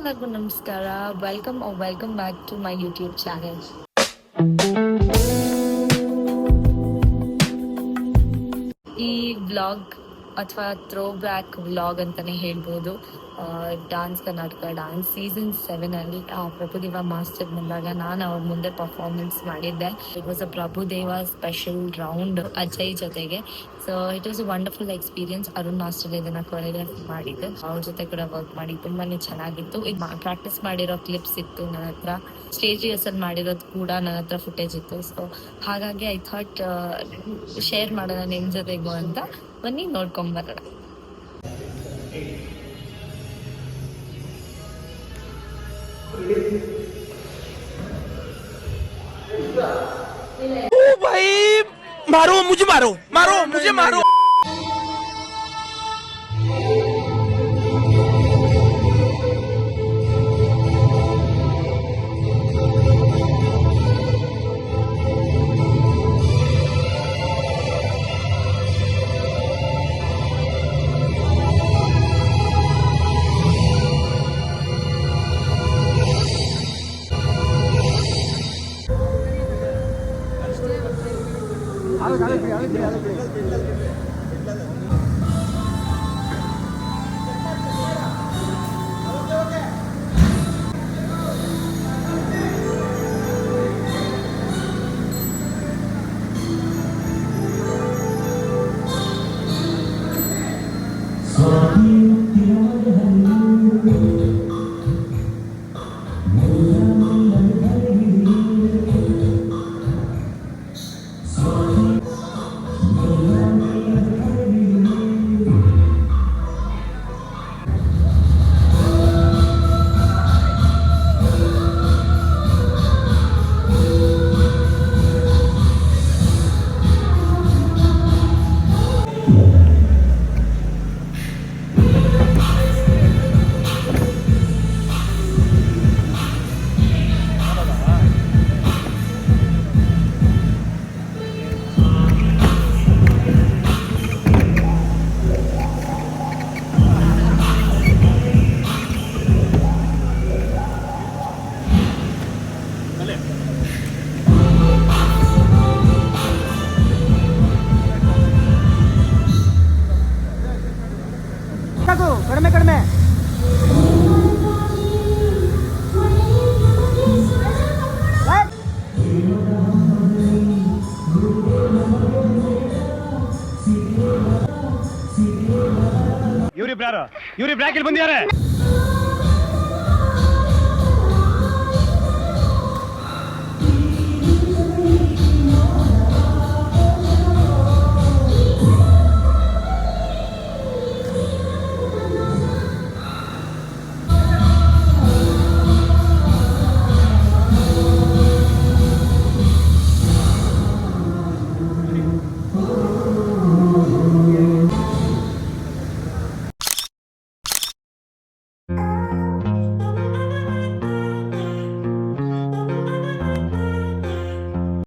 ಎಲ್ಲರಿಗೂ ನಮಸ್ಕಾರ. Welcome back to my YouTube channel. ಈ ವ್ಲಾಗ್ ಅಥವಾ ಥ್ರೋ ಬ್ಯಾಕ್ ವ್ಲಾಗ್ ಅಂತಾನೆ ಹೇಳ್ಬೋದು. ಡಾನ್ಸ್ ಕರ್ನಾಟಕ ಡಾನ್ಸ್ ಸೀಸನ್ 7 ಅಲ್ಲಿ ಪ್ರಭುದೇವ ಮಾಸ್ಟರ್ ಬಂದಾಗ ನಾನು ಅವ್ರ ಮುಂದೆ ಪರ್ಫಾರ್ಮೆನ್ಸ್ ಮಾಡಿದ್ದೆ. It was a Prabhudeva special round Ajay ಜೊತೆಗೆ. So it was a wonderful experience. Arun master ಇದನ್ನ ಕೊರಿಯೋಗ್ರಫಿ ಮಾಡಿದ್ದೆ. ಅವ್ರ ಜೊತೆ ಕೂಡ ವರ್ಕ್ ಮಾಡಿ ತುಂಬಾನೇ ಚೆನ್ನಾಗಿತ್ತು. ಪ್ರಾಕ್ಟೀಸ್ ಮಾಡಿರೋ ಕ್ಲಿಪ್ಸ್ ಇತ್ತು ನನ್ನ ಹತ್ರ, ಸ್ಟೇಜ್ ರಿಹರ್ಸಲ್ ಮಾಡಿರೋದು ಕೂಡ ನನ್ನ ಹತ್ರ ಫುಟೇಜ್ ಇತ್ತು. ಸೊ ಹಾಗಾಗಿ ಐ ಥಾಟ್ ಶೇರ್ ಮಾಡೋಣ ನಿಮ್ ಜೊತೆಗೂ ಅಂತ. ಬನ್ನಿ ನೋಡ್ಕೊಂಡ್ ಬರೋಣ. ओ भाई मारो मुझे मारो ಕಡಿಮೆ ಇವ್ರಿ ಬ್ರಾಕ್ ಇಲ್ಲಿ ಬಂದಿದ್ದಾರೆ.